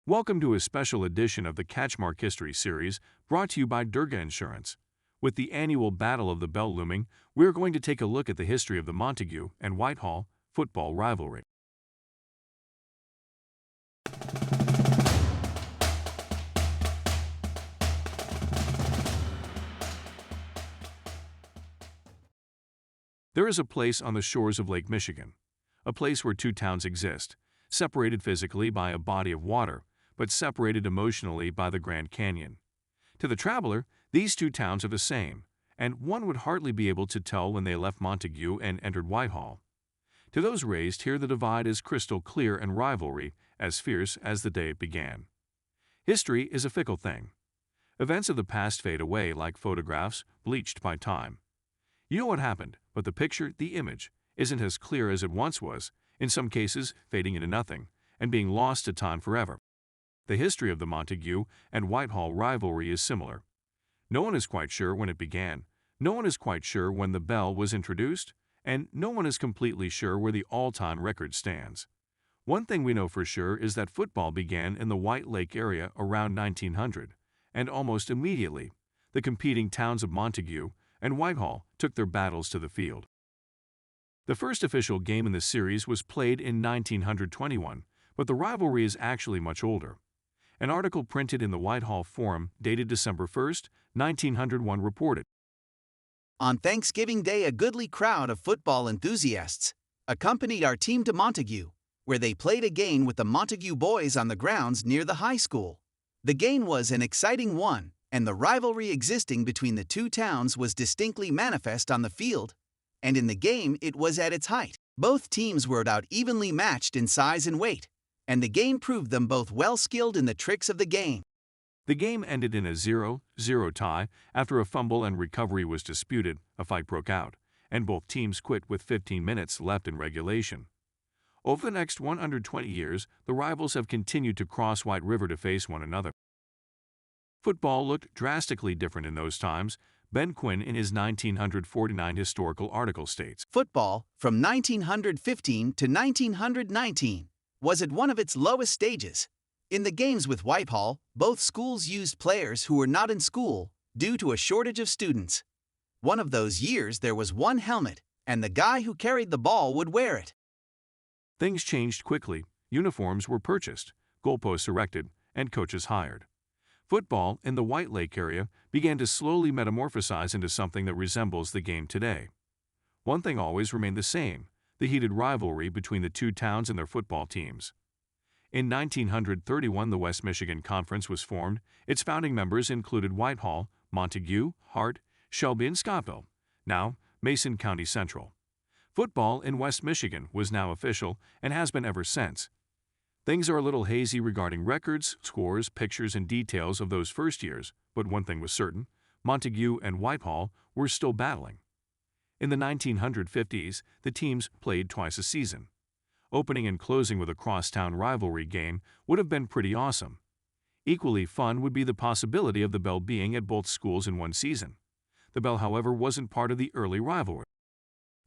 Welcome to a special edition of the CatchMark History Series brought to you by Durga Insurance. With the annual Battle of the Bell looming, we're going to take a look at the history of the Montague and Whitehall football rivalry. There is a place on the shores of Lake Michigan, a place where two towns exist, separated physically by a body of water, but separated emotionally by the Grand Canyon. To the traveler, these two towns are the same, and one would hardly be able to tell when they left Montague and entered Whitehall. To those raised here, the divide is crystal clear and rivalry as fierce as the day it began. History is a fickle thing. Events of the past fade away like photographs bleached by time. You know what happened, but the picture, the image, isn't as clear as it once was, in some cases fading into nothing and being lost to time forever. The history of the Montague and Whitehall rivalry is similar. No one is quite sure when it began, no one is quite sure when the bell was introduced, and no one is completely sure where the all-time record stands. One thing we know for sure is that football began in the White Lake area around 1900, and almost immediately, the competing towns of Montague and Whitehall took their battles to the field. The first official game in the series was played in 1921, but the rivalry is actually much older. An article printed in the Whitehall Forum dated December 1, 1901 reported, "On Thanksgiving Day, a goodly crowd of football enthusiasts accompanied our team to Montague, where they played a game with the Montague boys on the grounds near the high school. The game was an exciting one, and the rivalry existing between the two towns was distinctly manifest on the field, and in the game it was at its height. Both teams were about evenly matched in size and weight, and the game proved them both well skilled in the tricks of the game." The game ended in a 0-0 tie after a fumble and recovery was disputed. A fight broke out, and both teams quit with 15 minutes left in regulation. Over the next 120 years, the rivals have continued to cross White River to face one another. Football looked drastically different in those times. Ben Quinn, in his 1949 historical article, states, "Football, from 1915 to 1919, was at one of its lowest stages. In the games with Whitehall, both schools used players who were not in school due to a shortage of students. One of those years there was one helmet, and the guy who carried the ball would wear it." Things changed quickly. Uniforms were purchased, goalposts erected, and coaches hired. Football in the White Lake area began to slowly metamorphosize into something that resembles the game today. One thing always remained the same: the heated rivalry between the two towns and their football teams. In 1931, the West Michigan Conference was formed. Its founding members included Whitehall, Montague, Hart, Shelby, and Scottville, now Mason County Central. Football in West Michigan was now official and has been ever since. Things are a little hazy regarding records, scores, pictures, and details of those first years, but one thing was certain: Montague and Whitehall were still battling. In the 1950s, the teams played twice a season. Opening and closing with a crosstown rivalry game would have been pretty awesome. Equally fun would be the possibility of the Bell being at both schools in one season. The Bell, however, wasn't part of the early rivalry.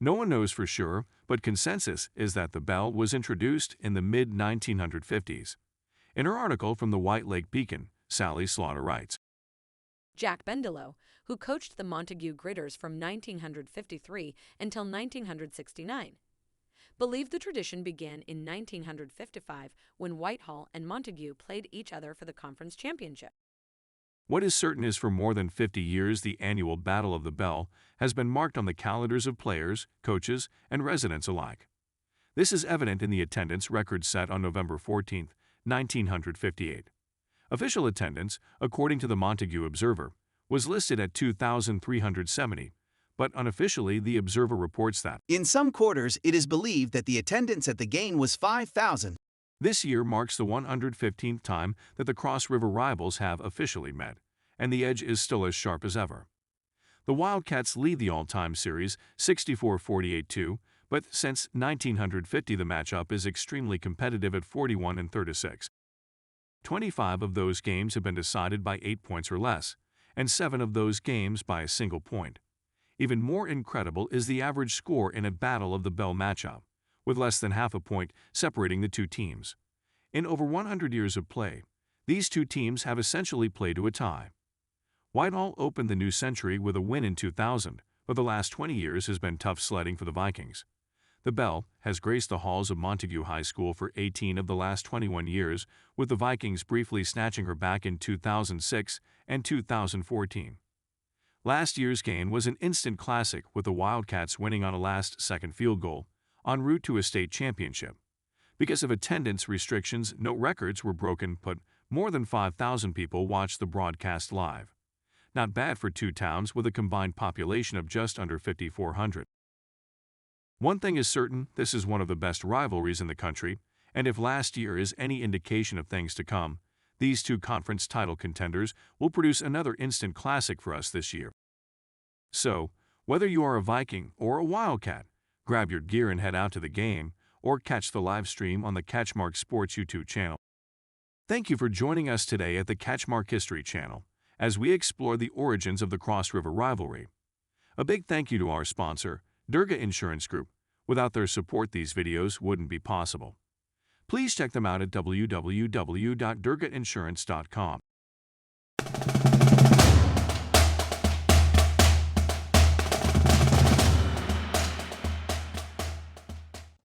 No one knows for sure, but consensus is that the Bell was introduced in the mid-1950s. In her article from the White Lake Beacon, Sally Slaughter writes, Jack Bendelow, who coached the Montague Gritters from 1953 until 1969, believed the tradition began in 1955 when Whitehall and Montague played each other for the conference championship. What is certain is for more than 50 years the annual Battle of the Bell has been marked on the calendars of players, coaches, and residents alike. This is evident in the attendance record set on November 14, 1958. Official attendance, according to the Montague Observer, was listed at 2,370, but unofficially the Observer reports that In some quarters, it is believed that the attendance at the game was 5,000. This year marks the 115th time that the Cross River rivals have officially met, and the edge is still as sharp as ever. The Wildcats lead the all-time series 64-48-2, but since 1950 the matchup is extremely competitive at 41-36. 25 of those games have been decided by 8 points or less, and 7 of those games by a single point. Even more incredible is the average score in a Battle of the Bell matchup, with less than half a point separating the two teams. In over 100 years of play, These two teams have essentially played to a tie. Whitehall opened the new century with a win in 2000, but the last 20 years has been tough sledding for the Vikings. The Bell has graced the halls of Montague High School for 18 of the last 21 years, with the Vikings briefly snatching her back in 2006 and 2014. Last year's game was an instant classic, with the Wildcats winning on a last-second field goal, en route to a state championship. Because of attendance restrictions, no records were broken, but more than 5,000 people watched the broadcast live. Not bad for two towns with a combined population of just under 5,400. One thing is certain, this is one of the best rivalries in the country, and if last year is any indication of things to come, these two conference title contenders will produce another instant classic for us this year. So, whether you are a Viking or a Wildcat, grab your gear and head out to the game, or catch the live stream on the CatchMark Sports YouTube channel. Thank you for joining us today at the CatchMark History channel, as we explore the origins of the Cross River rivalry. A big thank you to our sponsor, Durga Insurance Group. Without their support, these videos wouldn't be possible. Please check them out at www.durgainsurance.com.